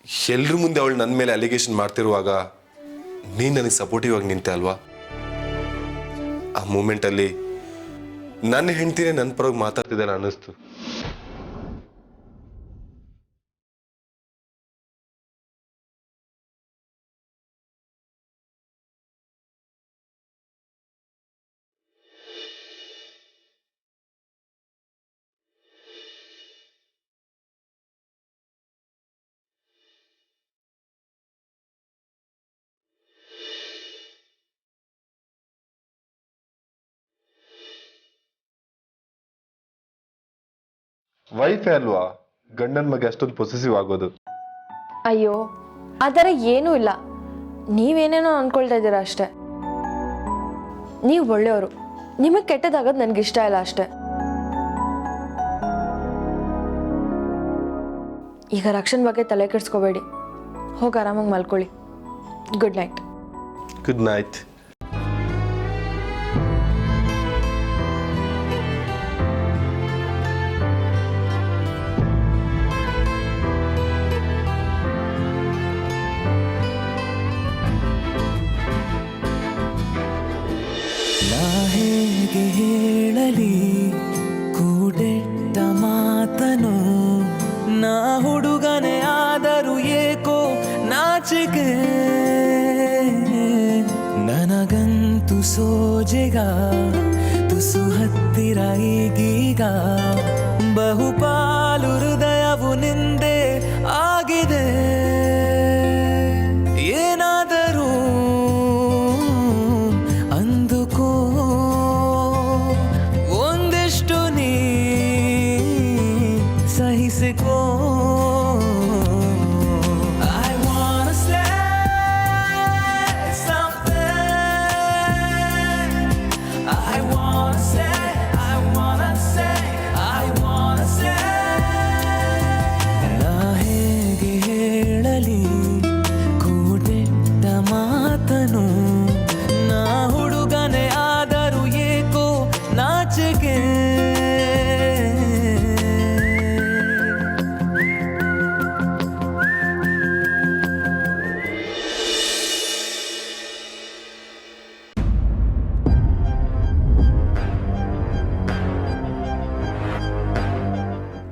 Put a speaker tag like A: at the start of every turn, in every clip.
A: ಎಲ್ರ ಮುಂದೆ ಅವಳು ನನ್ನ ಮೇಲೆ ಅಲಿಗೇಷನ್ ಮಾಡ್ತಿರುವಾಗ ನೀನು ನನಗೆ ಸಪೋರ್ಟಿವ್ ಆಗಿ ನಿಂತೆ ಅಲ್ವಾ? ಆ ಮೂಮೆಂಟಲ್ಲಿ ನನ್ನ ಹೆಂಡ್ತಿನೇ ನನ್ನ ಪರವಾಗಿ ಮಾತಾಡ್ತಿದ್ದಾನೆ ಅನ್ನಿಸ್ತು. ವೈಫೇ ಅಲ್ವಾ ಗಂಡನ ಬಗ್ಗೆ ಅಷ್ಟೊಂದು ಪೊಸೆಸಿವ್ ಆಗೋದು?
B: ಅಯ್ಯೋ ಆ ಥರ ಏನೂ ಇಲ್ಲ, ನೀವೇನೇನೋ ಅನ್ಕೊಳ್ತಾ ಇದ್ದೀರಾ ಅಷ್ಟೆ. ನೀವು ಒಳ್ಳೆಯವರು, ನಿಮಗೆ ಕೆಟ್ಟದಾಗೋದು ನನಗಿಷ್ಟ ಇಲ್ಲ ಅಷ್ಟೆ. ಈಗ ರಕ್ಷಣ್ ಬಗ್ಗೆ ತಲೆ ಕೆಡಿಸ್ಕೋಬೇಡಿ, ಹೋಗಿ ಆರಾಮಾಗಿ ಮಲ್ಕೊಳ್ಳಿ. Good night.
A: Good night.
C: ಹೇಗೆ ಹೇಳಲಿ ಕೂಡೆಟ್ಟ ಮಾತನು, ನಾ ಹುಡುಗನೇ ಆದರೂ ಏಕೋ ನಾಚಿಕೆ, ನನಗಂತೂ ಸೋಜೆಗ ತುಸು ಹತ್ತಿರ ಈಗೀಗ, ಬಹುಪಾಲು ಹೃದಯವು ನಿಂದೆ ಆಗಿದೆ. ಏನಾದರೂ ಅಂದುಕೋ, ಒಂದಿಷ್ಟು ನೀ ಸಹಿಸಿಕೋ. I wanna say something. I wanna say, I wanna say, I wanna say. ನಾ ಹೇಗೆ ಹೇಳಲಿ ಕೂಡೆಟ್ಟ ಮಾತನು, ನಾ ಹುಡುಗನೇ ಆದರೂ ಏಕೋ ನಾಚಿಕೆ.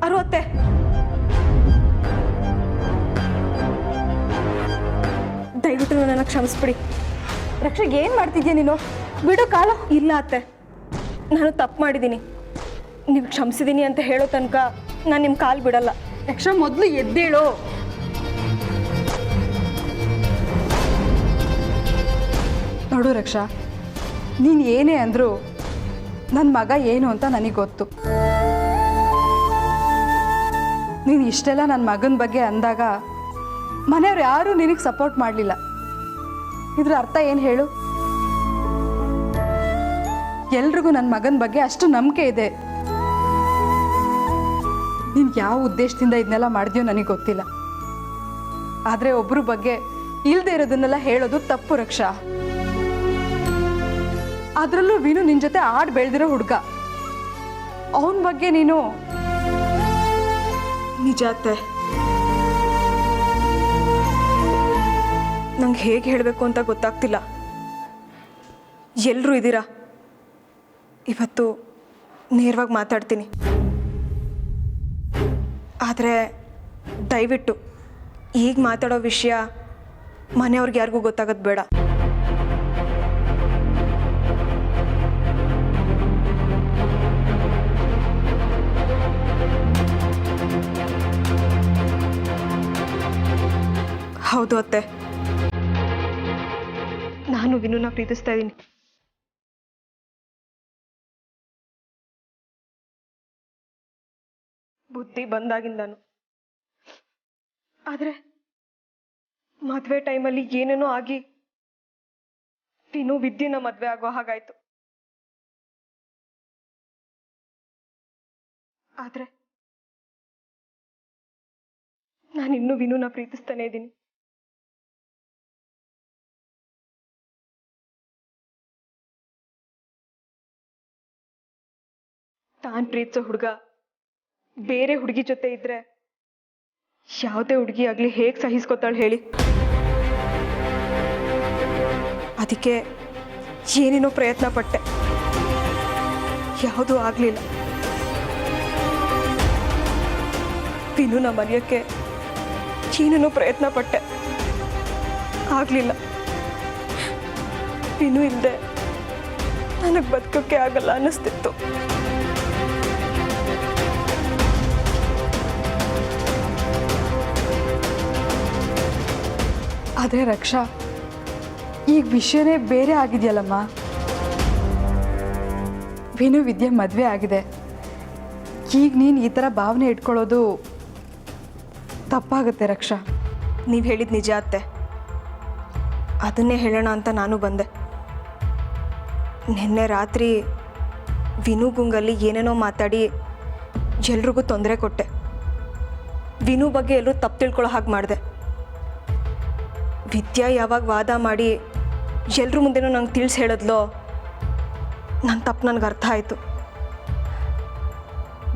B: ಅರುವತ್ತೆ, ದಯವಿಟ್ಟು ನನ್ನ ಕ್ಷಮಿಸ್ಬಿಡಿ. ರಕ್ಷೆಗೆ ಏನು ಮಾಡ್ತಿದ್ಯಾ ನೀನು? ಬಿಡು ಕಾಲ. ಇಲ್ಲ ಅತ್ತೆ, ನಾನು ತಪ್ಪು ಮಾಡಿದ್ದೀನಿ. ನೀವು ಕ್ಷಮಿಸಿದ್ದೀನಿ ಅಂತ ಹೇಳೋ ತನಕ ನಾನು ನಿಮ್ಮ ಕಾಲು ಬಿಡಲ್ಲ. ರಕ್ಷಾ, ಮೊದಲು ಎದ್ದೇಳೋ.
D: ನೋಡು ರಕ್ಷಾ, ನೀನು ಏನೇ ಅಂದರೂ ನನ್ನ ಮಗ ಏನು ಅಂತ ನನಗೆ ಗೊತ್ತು. ನೀನು ಇಷ್ಟೆಲ್ಲ ನನ್ನ ಮಗನ ಬಗ್ಗೆ ಅಂದಾಗ ಮನೆಯವ್ರು ಯಾರೂ ನಿನಗೆ ಸಪೋರ್ಟ್ ಮಾಡಲಿಲ್ಲ. ಇದ್ರ ಅರ್ಥ ಏನು ಹೇಳು? ಎಲ್ರಿಗೂ ನನ್ನ ಮಗನ ಬಗ್ಗೆ ಅಷ್ಟು ನಂಬಿಕೆ ಇದೆ. ನೀನು ಯಾವ ಉದ್ದೇಶದಿಂದ ಇದನ್ನೆಲ್ಲ ಮಾಡಿದ್ಯೋ ನನಗೆ ಗೊತ್ತಿಲ್ಲ, ಆದರೆ ಒಬ್ಬರ ಬಗ್ಗೆ ಇಲ್ಲದೆ ಇರೋದನ್ನೆಲ್ಲ ಹೇಳೋದು ತಪ್ಪು ರಕ್ಷಾ. ಅದರಲ್ಲೂ ವಿನು ನಿನ್ನ ಜೊತೆ ಆಡಿ ಬೆಳೆದಿರೋ ಹುಡುಗ, ಅವನ ಬಗ್ಗೆ ನೀನು ನಿಜ ಅತ್ತೆ.
B: ನಂಗೆ ಹೇಗೆ ಹೇಳಬೇಕು ಅಂತ ಗೊತ್ತಾಗ್ತಿಲ್ಲ. ಎಲ್ಲರೂ ಇದ್ದೀರಾ, ಇವತ್ತು ನೇರವಾಗಿ ಮಾತಾಡ್ತೀನಿ. ಆದರೆ ದಯವಿಟ್ಟು ಈಗ ಮಾತಾಡೋ ವಿಷಯ ಮನೆಯವ್ರಿಗೆ ಯಾರಿಗೂ ಗೊತ್ತಾಗೋದು ಬೇಡ. ಹೌದು ಅತ್ತೆ, ನಾನು ವಿನುನ ಪ್ರೀತಿಸ್ತಾ ಇದ್ದೀನಿ. ಬುದ್ಧಿ ಬಂದಾಗಿಂದಾನು. ಆದರೆ ಮದುವೆ ಟೈಮಲ್ಲಿ ಏನೇನೋ ಆಗಿ ವಿನು ವಿದ್ಯೆನ ಮದುವೆ ಆಗೋ ಹಾಗಾಯ್ತು. ಆದರೆ ನಾನಿನ್ನೂ ವಿನುನ ಪ್ರೀತಿಸ್ತಾನೆ ಇದ್ದೀನಿ. ತಾನು ಪ್ರೀತಿಸೋ ಹುಡುಗ ಬೇರೆ ಹುಡುಗಿ ಜೊತೆ ಇದ್ರೆ ಯಾವುದೇ ಹುಡುಗಿ ಆಗಲಿ ಹೇಗೆ ಸಹಿಸ್ಕೊತಾಳೆ ಹೇಳಿ? ಅದಕ್ಕೆ ಏನೇನೋ ಪ್ರಯತ್ನ ಪಟ್ಟೆ, ಯಾವುದೂ ಆಗಲಿಲ್ಲ. ವಿನುನ ಮರೆಯೋಕ್ಕೆ ಏನೇನೋ ಪ್ರಯತ್ನ ಪಟ್ಟೆ, ಆಗಲಿಲ್ಲ. ವಿನು ಇಲ್ಲದೆ ನನಗೆ ಬದುಕೋಕ್ಕೆ ಆಗಲ್ಲ ಅನ್ನಿಸ್ತಿತ್ತು.
D: ಆದರೆ ರಕ್ಷಾ, ಈಗ ವಿಷಯನೇ ಬೇರೆ ಆಗಿದೆಯಲ್ಲಮ್ಮ. ವಿನು ವಿದ್ಯೆ ಮದುವೆ ಆಗಿದೆ. ಈಗ ನೀನು ಈ ಥರ ಭಾವನೆ ಇಟ್ಕೊಳ್ಳೋದು ತಪ್ಪಾಗುತ್ತೆ ರಕ್ಷಾ.
B: ನೀವು ಹೇಳಿದ ನಿಜ ಅತ್ತೆ, ಅದನ್ನೇ ಹೇಳೋಣ ಅಂತ ನಾನು ಬಂದೆ. ನಿನ್ನೆ ರಾತ್ರಿ ವಿನು ಗುಂಗಲ್ಲಿ ಏನೇನೋ ಮಾತಾಡಿ ಎಲ್ರಿಗೂ ತೊಂದರೆ ಕೊಟ್ಟೆ. ವಿನು ಬಗ್ಗೆ ಎಲ್ಲರೂ ತಪ್ಪು ತಿಳ್ಕೊಳ್ಳೋ ಹಾಗೆ ಮಾಡಿದೆ. ವಿದ್ಯಾ ಯಾವಾಗ ವಾದ ಮಾಡಿ ಎಲ್ರ ಮುಂದೆನೂ ನಂಗೆ ತಿಳಿಸಿ ಹೇಳಿದ್ಲೋ, ನನ್ನ ತಪ್ಪು ನನಗೆ ಅರ್ಥ ಆಯಿತು.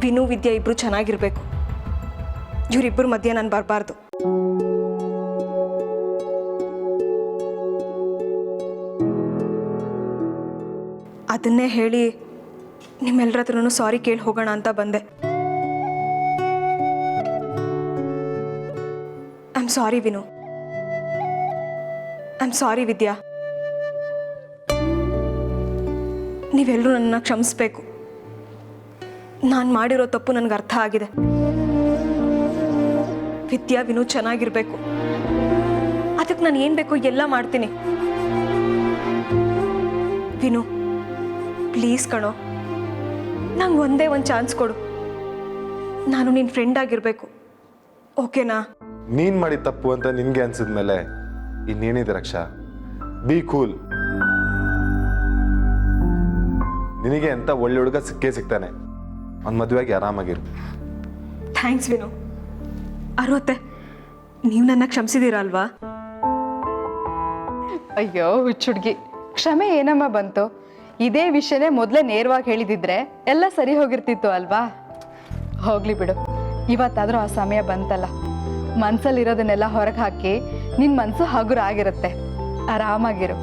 B: ವಿನು ವಿದ್ಯಾ ಇಬ್ಬರು ಚೆನ್ನಾಗಿರಬೇಕು, ಇವರಿಬ್ಬರ ಮಧ್ಯೆ ನಾನು ಬರಬಾರ್ದು. ಅದನ್ನೇ ಹೇಳಿ ನಿಮ್ಮೆಲ್ಲರ ಹತ್ರನೂ ಸಾರಿ ಕೇಳಿ ಹೋಗೋಣ ಅಂತ ಬಂದೆ. I am sorry Vinu, I am sorry Vidya. ನೀವೆಲ್ಲರೂ ನನ್ನನ್ನು ಕ್ಷಮಿಸ್ಬೇಕು. ನಾನು ಮಾಡಿರೋ ತಪ್ಪು ನನಗೆ ಅರ್ಥ ಆಗಿದೆ. ವಿದ್ಯಾ ವಿನು ಚೆನ್ನಾಗಿರಬೇಕು, ಅದಕ್ಕೆ ನಾನು ಏನು ಬೇಕೋ ಎಲ್ಲ ಮಾಡ್ತೀನಿ. ವಿನು ಪ್ಲೀಸ್ ಕಣೋ, ನಂಗೆ ಒಂದೇ ಒಂದು ಚಾನ್ಸ್ ಕೊಡು. ನಾನು ನಿನ್ನ ಫ್ರೆಂಡ್ ಆಗಿರಬೇಕು, ಓಕೆನಾ?
A: ನೀನ್ ಮಾಡಿದ ತಪ್ಪು ಅಂತ ನಿನ್ಗೆ ಅನ್ಸಿದ್ಮೇಲೆ ಇನ್ನೇನಿದೆ ರಕ್ಷಾ, ಬಿ ಕೂಲ್. ನಿನಗೆ ಅಂತ ಒಳ್ಳೆ ಹುಡುಗ ಸಿಕ್ಕೇ ಸಿಗ್ತಾನೆ, ಅವ್ನ ಮದುವೆಗೆ ಆರಾಮಾಗಿರು.
B: ಥ್ಯಾಂಕ್ಸ್ ವಿನು. ಅರುವತ್ತೆ, ನೀವು ನನ್ನ ಕ್ಷಮಿಸಿದ್ದೀರಾ ಅಲ್ವಾ?
D: ಅಯ್ಯೋ ಹುಚ್ಚುಡ್ಗಿ, ಕ್ಷಮೆ ಏನಮ್ಮ ಬಂತು? ಇದೇ ವಿಷಯನೇ ಮೊದಲೇ ನೇರವಾಗಿ ಹೇಳಿದಿದ್ರೆ ಎಲ್ಲ ಸರಿ ಹೋಗಿರ್ತಿತ್ತು ಅಲ್ವಾ? ಹೋಗ್ಲಿ ಬಿಡು, ಇವತ್ತಾದರೂ ಆ ಸಮಯ ಬಂತಲ್ಲ. ಮನ್ಸಲ್ಲಿರೋದನ್ನೆಲ್ಲ ಹೊರಗೆ ಹಾಕಿ ನಿನ್ನ ಮನಸ್ಸು ಹಗುರ ಆಗಿರುತ್ತೆ. ಆರಾಮಾಗಿರು,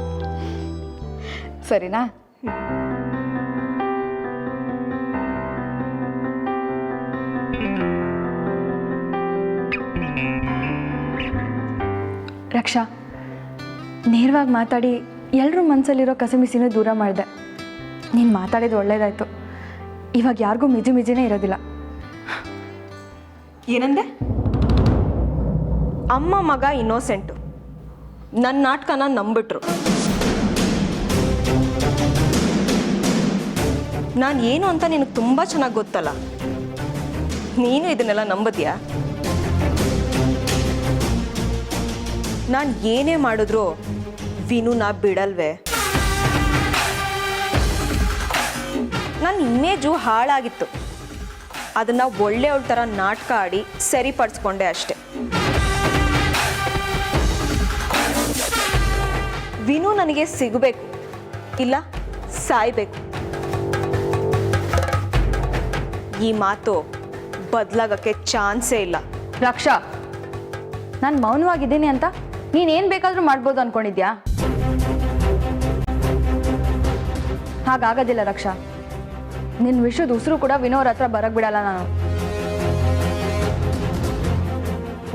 D: ಸರಿನಾ?
E: ರಕ್ಷಾ, ನೇರವಾಗಿ ಮಾತಾಡಿ ಎಲ್ಲರೂ ಮನಸ್ಸಲ್ಲಿರೋ ಕಸಮಿಸಿನೂ ದೂರ ಮಾಡಿದೆ. ನೀನು ಮಾತಾಡಿದ್ದು ಒಳ್ಳೇದಾಯಿತು. ಇವಾಗ ಯಾರಿಗೂ ಮಿಜಿನೇ ಇರೋದಿಲ್ಲ.
B: ಏನಂದೆ? ಅಮ್ಮ ಮಗ ಇನ್ನೋಸೆಂಟು, ನನ್ನ ನಾಟಕನ ನಂಬಿಟ್ರು. ನಾನು ಏನು ಅಂತ ನಿನಗೆ ತುಂಬ ಚೆನ್ನಾಗಿ ಗೊತ್ತಲ್ಲ, ನೀನು ಇದನ್ನೆಲ್ಲ ನಂಬದ್ಯಾ? ನಾನು ಏನೇ ಮಾಡಿದ್ರು ವಿನುನ ಬಿಡಲ್ವೇ? ನನ್ನ ಇಮೇಜು ಹಾಳಾಗಿತ್ತು, ಅದನ್ನು ಒಳ್ಳೆಯವಳ ಥರ ನಾಟಕ ಆಡಿ ಸರಿಪಡಿಸ್ಕೊಂಡೆ ಅಷ್ಟೆ. ವಿನು ನನಗೆ ಸಿಗಬೇಕು, ಇಲ್ಲ ಸಾಯ್ಬೇಕು. ಈ ಮಾತು ಬದಲಾಗಕ್ಕೆ ಚಾನ್ಸೇ ಇಲ್ಲ.
E: ರಕ್ಷಾ, ನಾನು ಮೌನವಾಗಿದ್ದೀನಿ ಅಂತ ನೀನೇನು ಬೇಕಾದರೂ ಮಾಡ್ಬೋದು ಅಂದ್ಕೊಂಡಿದ್ಯಾ? ಹಾಗಾಗೋದಿಲ್ಲ ರಕ್ಷಾ. ನಿನ್ನ ವಿಷಯದ ಉಸಿರು ಕೂಡ ವಿನೋರ್ ಹತ್ರ ಬರಕ್ಕೆ ಬಿಡಲ್ಲ ನಾನು.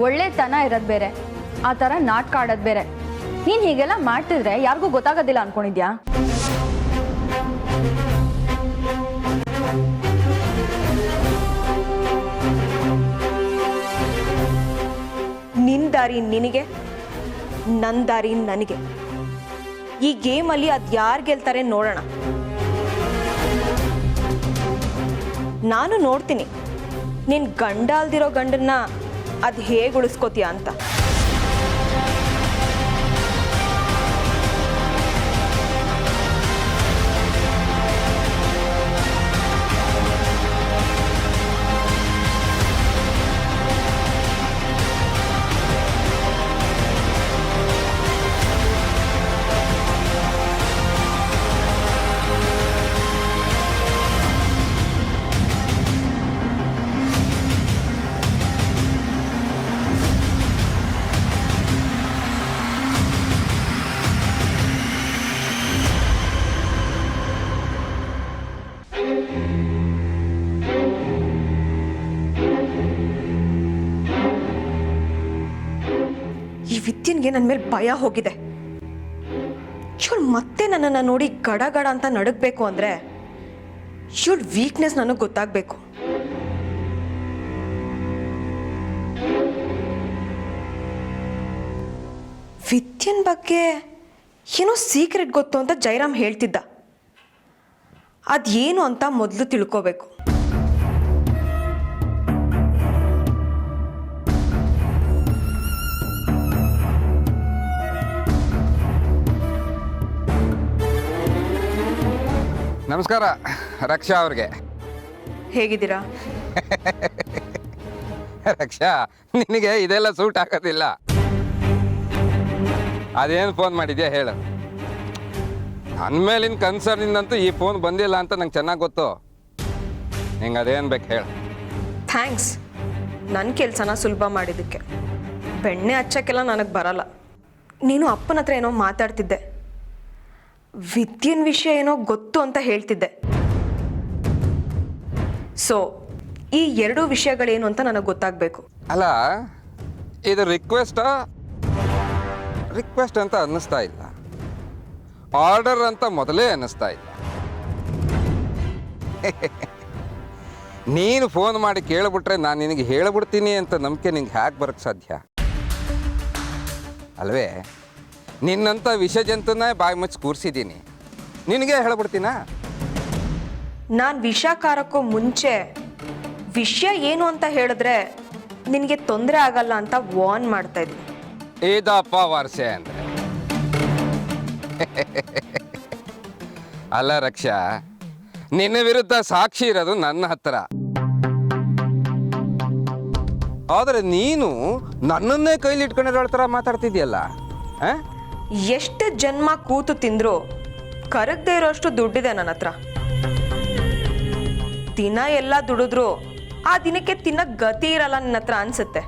E: ಒಳ್ಳೆತನ ಇರೋದು ಬೇರೆ, ಆ ಥರ ನಾಟಕ ಆಡೋದು ಬೇರೆ. ನೀನು ಹೀಗೆಲ್ಲ ಮಾಡ್ತಿದ್ರೆ ಯಾರಿಗೂ ಗೊತ್ತಾಗೋದಿಲ್ಲ ಅಂದ್ಕೊಂಡಿದ್ಯಾ?
B: ನಿನ್ನ ದಾರಿ ನಿನಗೆ, ನನ್ನ ದಾರಿ ನನಗೆ. ಈ ಗೇಮಲ್ಲಿ ಅದು ಯಾರು ಗೆಲ್ತಾರೆ ನೋಡೋಣ. ನಾನು ನೋಡ್ತೀನಿ ನಿನ್ನ ಗಂಡ ಅಲ್ದಿರೋ ಗಂಡನ್ನ ಅದು ಹೇಗೆ ಉಳಿಸ್ಕೋತೀಯ ಅಂತ. ವಿದ್ಯನ್ಗೆ ನನ್ನ ಮೇಲೆ ಭಯ ಹೋಗಿದೆ. ಇವಳು ಮತ್ತೆ ನನ್ನನ್ನು ನೋಡಿ ಗಡ ಗಡ ಅಂತ ನಡಗಬೇಕು ಅಂದರೆ ಇವಳ ವೀಕ್ನೆಸ್ ನನಗೆ ಗೊತ್ತಾಗಬೇಕು. ವಿದ್ಯನ್ ಬಗ್ಗೆ ಏನೋ ಸೀಕ್ರೆಟ್ ಗೊತ್ತು ಅಂತ ಜಯರಾಮ್ ಹೇಳ್ತಿದ್ದ. ಅದೇನು ಅಂತ ಮೊದಲು ತಿಳ್ಕೋಬೇಕು.
F: ನಮಸ್ಕಾರ ರಕ್ಷಾ ಅವ್ರಿಗೆ.
B: ಹೇಗಿದ್ದೀರಾ?
F: ರಕ್ಷಾ, ನಿನಗೆ ಇದೆಲ್ಲ ಸೂಟ್ ಆಗೋದಿಲ್ಲ. ಅದೇನು ಫೋನ್ ಮಾಡಿದ್ಯಾ ಹೇಳು. ನನ್ನ ಮೇಲಿನ ಕನ್ಸರ್ನಿಂದಂತೂ ಈ ಫೋನ್ ಬಂದಿಲ್ಲ ಅಂತ ನಂಗೆ ಚೆನ್ನಾಗಿ ಗೊತ್ತು. ನಿಂಗೆ ಅದೇನು ಬೇಕು ಹೇಳು.
B: ಥ್ಯಾಂಕ್ಸ್, ನನ್ನ ಕೆಲಸನ ಸುಲಭ ಮಾಡಿದ್ದಕ್ಕೆ. ಬೆಣ್ಣೆ ಹಚ್ಚಕ್ಕೆಲ್ಲ ನನಗೆ ಬರಲ್ಲ. ನೀನು ಅಪ್ಪನ ಹತ್ರ ಏನೋ ಮಾತಾಡ್ತಿದ್ದೆ. ವಿದ್ಯನ್ ವಿಷಯ ಏನೋ ಗೊತ್ತು ಅಂತ ಹೇಳ್ತಿದ್ದೆ. ಸೊ ಈ ಎರಡೂ ವಿಷಯಗಳೇನು ಅಂತ ನನಗೆ ಗೊತ್ತಾಗಬೇಕು.
F: ಅಲ್ಲ, ಇದು ರಿಕ್ವೆಸ್ಟ್ ಅಂತ ಅನ್ನಿಸ್ತಾ ಇಲ್ಲ, ಆರ್ಡರ್ ಅಂತ ಮೊದಲೇ ಅನ್ನಿಸ್ತಾ ಇಲ್ಲ. ನೀನು ಫೋನ್ ಮಾಡಿ ಕೇಳಿಬಿಟ್ರೆ ನಾನು ನಿನಗೆ ಹೇಳಿಬಿಡ್ತೀನಿ ಅಂತ ನಂಬಿಕೆ ನಿಂಗೆ ಹ್ಯಾಕ್ ಬರೋಕ್ಕೆ ಸಾಧ್ಯ ಅಲ್ವೇ? ನಿನ್ನಂಥ ವಿಷ ಜಂತುನೇ ಬಾಯಿ ಮುಚ್ಚಿ ಕೂರಿಸಿದ್ದೀನಿ, ನಿನಗೆ ಹೇಳ್ಬಿಡ್ತೀನಾ?
B: ನಾನು ವಿಷಕಾರಕ್ಕೂ ಮುಂಚೆ ವಿಷಯ ಏನು ಅಂತ ಹೇಳಿದ್ರೆ ನಿನಗೆ ತೊಂದರೆ ಆಗಲ್ಲ ಅಂತ ವಾರ್ನ್ ಮಾಡ್ತಾ ಇದ್ದೀನಿ.
F: ಇದಪ್ಪ ವರ್ಷೆ ಅಂದರೆ ಅಲ್ಲ ರಕ್ಷಾ, ನಿನ್ನ ವಿರುದ್ಧ ಸಾಕ್ಷಿ ಇರೋದು ನನ್ನ ಹತ್ರ. ಆದರೆ ನೀನು ನನ್ನನ್ನೇ ಕೈಲಿ ಇಟ್ಕೊಂಡಿರೋ ಥರ ಮಾತಾಡ್ತಿದ್ಯಲ್ಲ.
B: ಎಷ್ಟು ಜನ್ಮ ಕೂತು ತಿಂದ್ರು ಕರಗದೆ ಇರೋಷ್ಟು ದುಡ್ಡಿದೆ ನನ್ನ ಹತ್ರ. ದಿನ ಎಲ್ಲ ದುಡಿದ್ರು ಆ ದಿನಕ್ಕೆ ತಿನ್ನಕ್ ಗತಿ ಇರಲ್ಲ ನನ್ನ ಹತ್ರ ಅನ್ಸುತ್ತೆ.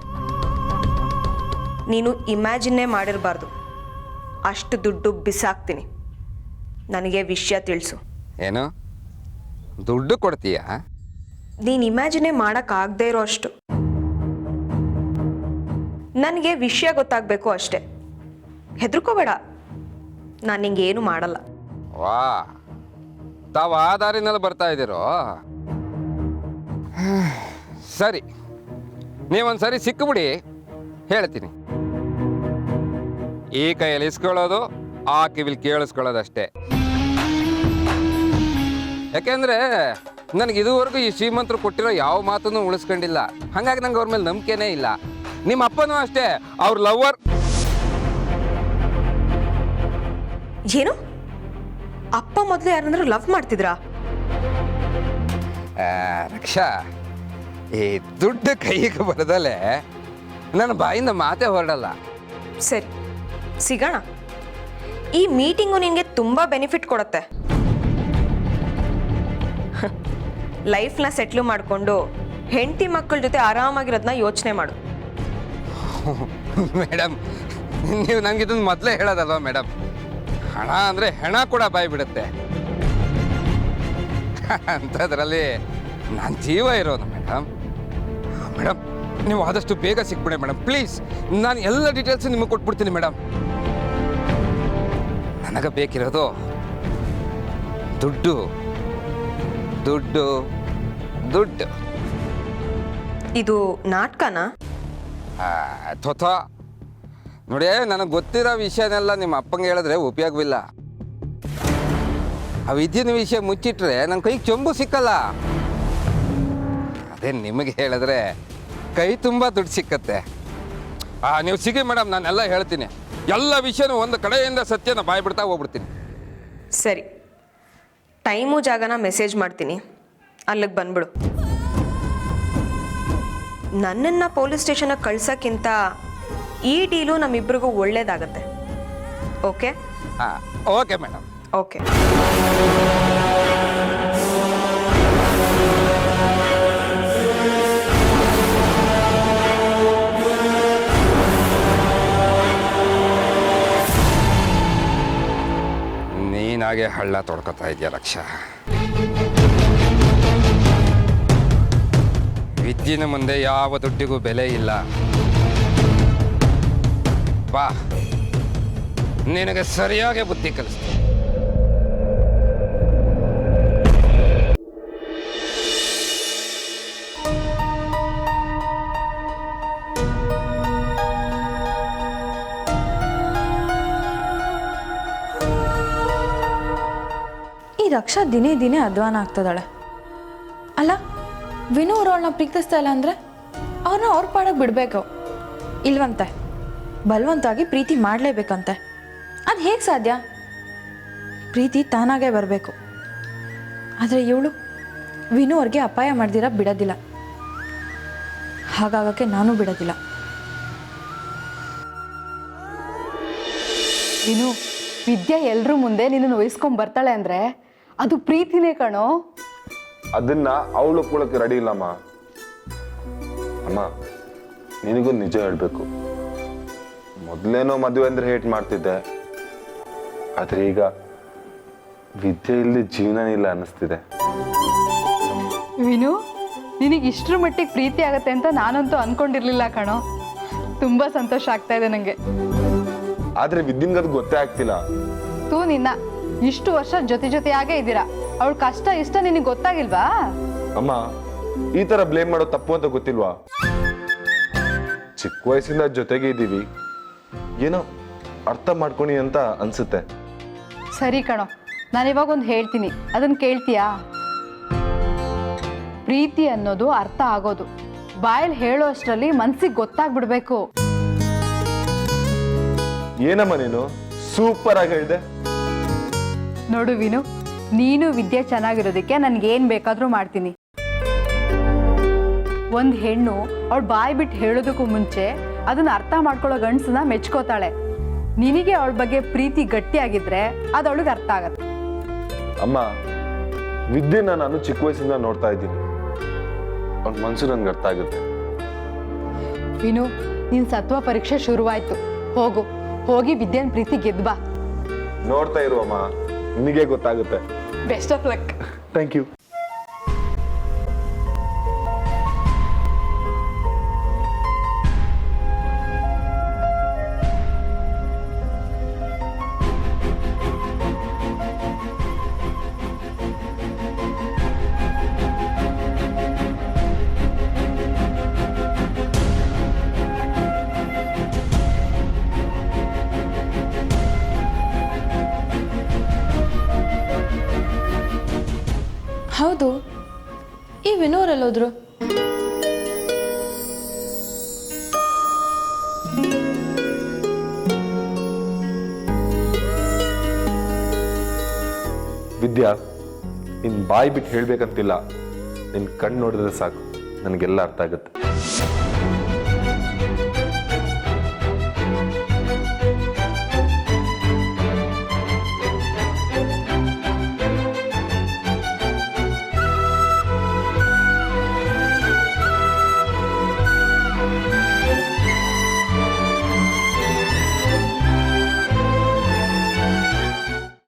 B: ನೀನು ಇಮ್ಯಾಜಿನ್ನೇ ಮಾಡಿರಬಾರ್ದು. ಅಷ್ಟು ದುಡ್ಡು ಬಿಸಾಕ್ತೀನಿ. ನನಗೆ ವಿಷಯ ತಿಳಿಸು.
F: ಏನು ದುಡ್ಡು ಕೊಡ್ತೀಯಾ?
B: ನೀನು ಇಮ್ಯಾಜಿನೇ ಮಾಡೋಕ್ಕಾಗದೇ ಇರೋ ಅಷ್ಟು. ನನಗೆ ವಿಷಯ ಗೊತ್ತಾಗಬೇಕು ಅಷ್ಟೆ. ಹೆದರ್ಕೋಬೇಡ, ನಾನು ನಿಂಗೆ ಏನು ಮಾಡಲ್ಲ.
F: ವಾ, ತಾವು ಆ ದಾರಿನಲ್ಲಿ ಬರ್ತಾ ಇದ್ದೀರೋ? ಸರಿ, ನೀವೊಂದು ಸರಿ ಸಿಕ್ಕಿಬಿಡಿ, ಹೇಳ್ತೀನಿ. ಈ ಕೈಯಲ್ಲಿ ಇಸ್ಕೊಳ್ಳೋದು, ಆ ಕಿವಿಲಿ ಕೇಳಿಸ್ಕೊಳ್ಳೋದಷ್ಟೇ. ಯಾಕೆಂದ್ರೆ ನನಗೆ ಇದುವರೆಗೂ ಈ ಶ್ರೀಮಂತರು ಕೊಟ್ಟಿರೋ ಯಾವ ಮಾತನ್ನು ಉಳಿಸ್ಕೊಂಡಿಲ್ಲ. ಹಾಗಾಗಿ ನಂಗೆ ಅವ್ರ ಮೇಲೆ ನಂಬಿಕೆನೇ ಇಲ್ಲ. ನಿಮ್ಮ ಅಪ್ಪನೂ ಅಷ್ಟೇ, ಅವ್ರ ಲವ್ವರ್.
B: ಏನು? ಅಪ್ಪ ಮೊದಲು ಯಾರನ್ನಾದ್ರೂ ಲವ್ ಮಾಡ್ತಿದ್ರಾ?
F: ರಕ್ಷಾ, ಈ ದುಡ್ಡು ಕೈಗೆ ಬರದಲ್ಲೇ ನನ್ನ ಬಾಯಿಂದ ಮಾತೇ ಹೊರಡಲ್ಲ.
B: ಸರಿ, ಸಿಗೋಣ. ಈ ಮೀಟಿಂಗು ನಿನಗೆ ತುಂಬ ಬೆನಿಫಿಟ್ ಕೊಡುತ್ತೆ. ಲೈಫ್ನ ಸೆಟ್ಲು ಮಾಡಿಕೊಂಡು ಹೆಂಡತಿ ಮಕ್ಕಳ ಜೊತೆ ಆರಾಮಾಗಿರೋದನ್ನ ಯೋಚನೆ ಮಾಡು.
F: ಮೇಡಮ್, ನೀವು ನನಗೆ ಇದನ್ನು ಮೊದಲೇ ಹೇಳೋದಲ್ವ ಮೇಡಮ್? ಹಣ ಅಂದರೆ ಹೆಣ ಕೂಡ ಬಾಯಿ ಬಿಡುತ್ತೆ. ಅಂಥದ್ರಲ್ಲಿ ನಾನು ಜೀವ ಇರೋನು ಮೇಡಮ್. ಮೇಡಮ್, ನೀವು ಆದಷ್ಟು ಬೇಗ ಸಿಕ್ಬಿಡಿ ಮೇಡಮ್, ಪ್ಲೀಸ್. ನಾನು ಎಲ್ಲ ಡೀಟೇಲ್ಸ್ ನಿಮಗೆ ಕೊಟ್ಬಿಡ್ತೀನಿ ಮೇಡಮ್. ನನಗೆ ಬೇಕಿರೋದು ದುಡ್ಡು ದುಡ್ಡು ದುಡ್ಡು.
B: ಇದು ನಾಟಕನಾ?
F: ಥೊಥ ನೋಡಿ, ನನಗೆ ಗೊತ್ತಿರೋ ವಿಷಯನೆಲ್ಲ ನಿಮ್ಮ ಅಪ್ಪಂಗೆ ಹೇಳಿದ್ರೆ ಉಪಯೋಗವಿಲ್ಲ. ಆ ವಿದ್ಯೆನ ವಿಷಯ ಮುಚ್ಚಿಟ್ರೆ ನನ್ನ ಕೈಗೆ ಚೊಂಬು ಸಿಕ್ಕಲ್ಲ. ಅದೇ ನಿಮಗೆ ಹೇಳಿದ್ರೆ ಕೈ ತುಂಬ ದುಡ್ಡು ಸಿಕ್ಕತ್ತೆ. ನೀವು ಸಿಗಿ ಮೇಡಮ್, ನಾನೆಲ್ಲ ಹೇಳ್ತೀನಿ. ಎಲ್ಲ ವಿಷಯನೂ ಒಂದು ಕಡೆಯಿಂದ ಸತ್ಯನ ಬಾಯ್ಬಿಡ್ತಾ ಹೋಗ್ಬಿಡ್ತೀನಿ.
B: ಸರಿ, ಟೈಮು ಜಾಗನ ಮೆಸೇಜ್ ಮಾಡ್ತೀನಿ, ಅಲ್ಲಿಗೆ ಬಂದ್ಬಿಡು. ನನ್ನನ್ನು ಪೊಲೀಸ್ ಸ್ಟೇಷನ್ಗೆ ಕಳ್ಸೋಕ್ಕಿಂತ ಈ ಡೀಲು ನಮ್ಮಿಬ್ಬರಿಗೂ ಒಳ್ಳೇದಾಗತ್ತೆ. ಓಕೆ?
F: ಹಾಂ, ಓಕೆ ಮೇಡಮ್.
B: ಓಕೆ.
F: ನೀನಾಗೆ ಹಳ್ಳ ತೊಡ್ಕೊತಾ ಇದೆಯಾ ರಕ್ಷಾ? ವಿದ್ಯೆನ ಮುಂದೆ ಯಾವ ದುಡ್ಡಿಗೂ ಬೆಲೆ ಇಲ್ಲ. ಬಾ, ನಿನಗೆ ಸರಿಯಾಗಿ ಬುದ್ಧಿ ಕಲಿಸ್ತೀನಿ.
E: ಈ ರಕ್ಷಾ ದಿನೇ ದಿನೇ ಅಧ್ವಾನ ಆಗ್ತದಾಳೆ. ಅಲ್ಲ, ವಿನು ಅವ್ರು ಅವಳನ್ನ ಪ್ರೀತಿಸ್ತಾ ಇಲ್ಲ ಅಂದರೆ ಅವ್ರನ್ನ ಅವ್ರ ಪಾಡಕ್ಕೆ ಬಿಡಬೇಕು. ಇಲ್ವಂತೆ, ಬಲವಂತವಾಗಿ ಪ್ರೀತಿ ಮಾಡಲೇಬೇಕಂತೆ. ಅದು ಹೇಗೆ ಸಾಧ್ಯ? ಪ್ರೀತಿ ತಾನಾಗೇ ಬರಬೇಕು. ಆದರೆ ಇವಳು ವಿನು ಅವ್ರಿಗೆ ಅಪಾಯ ಮಾಡ್ದಿರ ಬಿಡೋದಿಲ್ಲ. ಹಾಗಾಗಕ್ಕೆ ನಾನು ಬಿಡೋದಿಲ್ಲ.
D: ಇನ್ನು ವಿದ್ಯೆ ಎಲ್ರ ಮುಂದೆ ನಿನ್ನನ್ನು ವಹಿಸ್ಕೊಂಡ್ ಬರ್ತಾಳೆ ಅಂದ್ರೆ ಅದು ಪ್ರೀತಿನೇ ಕಣೋ.
G: ಅದನ್ನ ಅವಳು ಒಪ್ಕೊಳ್ಳೋಕೆ ರೆಡಿ ಇಲ್ಲಮ್ಮ. ಅಮ್ಮ, ನಿನಗೂ ನಿಜ ಹೇಳ್ಬೇಕು, ಮೊದಲೇನೋ ಮದುವೆ ಅಂದ್ರೆ ಹೇಟ್ ಮಾಡ್ತಿದ್ದೆ, ಆದ್ರೆ ಈಗ ವಿದ್ಯೆ ಇಲ್ಲದೆ ಜೀವನನೇ ಇಲ್ಲ ಅನ್ನಿಸ್ತಿದೆ.
D: ವಿನು, ನಿನಗೆ ಇಷ್ಟರ ಮಟ್ಟಿಗೆ ಪ್ರೀತಿ ಆಗತ್ತೆ ಅಂತ ನಾನಂತೂ ಅನ್ಕೊಂಡಿರ್ಲಿಲ್ಲ ಕಣೋ. ತುಂಬಾ ಸಂತೋಷ ಆಗ್ತಾ ಇದೆ ನಂಗೆ.
G: ಆದ್ರೆ ವಿದ್ಯನ್ಗದು ಗೊತ್ತೇ ಆಗ್ತಿಲ್ಲ.
D: ನಿನ್ನ ಇಷ್ಟು ವರ್ಷ ಜೊತೆಯಾಗೇ ಇದ್ದೀರಾ, ಅವಳ ಕಷ್ಟ ಇಷ್ಟ ನಿನಗೆ ಗೊತ್ತಾಗಿಲ್ವಾ?
G: ಅಮ್ಮ, ಈ ತರ ಬ್ಲೇಮ್ ಮಾಡೋ ತಪ್ಪು ಅಂತ ಗೊತ್ತಿಲ್ವಾ? ಚಿಕ್ಕ ವಯಸ್ಸಿಂದ ಜೊತೆಗೆ ಇದ್ದೀವಿ, ಏನೋ ಅರ್ಥ ಮಾಡ್ಕೊನಿ ಅಂತ ಅನ್ಸುತ್ತೆ.
D: ಸರಿ ಕಣೋ, ನಾನಿವಾಗ ಒಂದು ಹೇಳ್ತೀನಿ, ಅದನ್ನ ಕೇಳ್ತೀಯಾ? ಪ್ರೀತಿ ಅನ್ನೋದು ಅರ್ಥ ಆಗೋದು ಬಾಯಲ್ಲಿ ಹೇಳೋ ಅಷ್ಟರಲ್ಲಿ ಮನ್ಸಿಗೆ ಗೊತ್ತಾಗ್ಬಿಡ್ಬೇಕು.
G: ಏನಮ್ಮ ನೀನು ಸೂಪರ್ ಆಗಿ ಹೇಳಿದೆ.
D: ನೋಡು ವಿನು, ನೀನು ವಿದ್ಯೆ ಚೆನ್ನಾಗಿರೋದಕ್ಕೆ ನನ್ಗೇನ್ ಬೇಕಾದ್ರೂ ಮಾಡ್ತೀನಿ. ಒಂದ್ ಹೆಣ್ಣು ಅವಳು ಬಾಯಿ ಬಿಟ್ಟು ಹೇಳೋದಕ್ಕೂ ಮುಂಚೆ ಅದನ್ನ ಅರ್ಥ ಮಾಡ್ಕೊಳ್ಳೋ ಗಂಡಸನ್ನ ಮೆಚ್ಕೋತಾಳೆ. ನಿನಗೆ ಅವಳ ಬಗ್ಗೆ ಪ್ರೀತಿ ಗಟ್ಟಿಯಾಗಿದ್ರೆ ಅದು ಅವಳಿಗೆ ಅರ್ಥ ಆಗತ್ತೆ.
G: ಅಮ್ಮ, ವಿದ್ಯೆನ ನಾನು ಚಿಕ್ಕ ವಯಸ್ಸಿಂದ ನೋಡ್ತಾ ಇದ್ದೀನಿ, ಅವ್ನ ಮನ್ಸು ನನ್ಗೆ ಅರ್ಥ ಆಗುತ್ತೆ.
D: ವಿನು, ನಿನ್ ಸತ್ವ ಪರೀಕ್ಷೆ ಶುರುವಾಯ್ತು. ಹೋಗಿ ವಿದ್ಯೆನ ಪ್ರೀತಿ ಗೆದ್ದು ಬಾ.
G: ನೋಡ್ತಾ ಇರುವಮ್ಮ, ನಿನಗೆ ಗೊತ್ತಾಗುತ್ತೆ.
D: Best of luck.
G: Thank you.
E: ಹೌದು, ಈ ವಿನೋರೆಲ್ಲೋದ್ರು?
G: ವಿದ್ಯಾ, ನಿನ್ ಬಾಯಿ ಬಿಟ್ಟು ಹೇಳ್ಬೇಕಂತಿಲ್ಲ, ನಿನ್ ಕಣ್ಣು ನೋಡಿದ್ರೆ ಸಾಕು, ನನಗೆಲ್ಲ ಅರ್ಥ ಆಗುತ್ತೆ.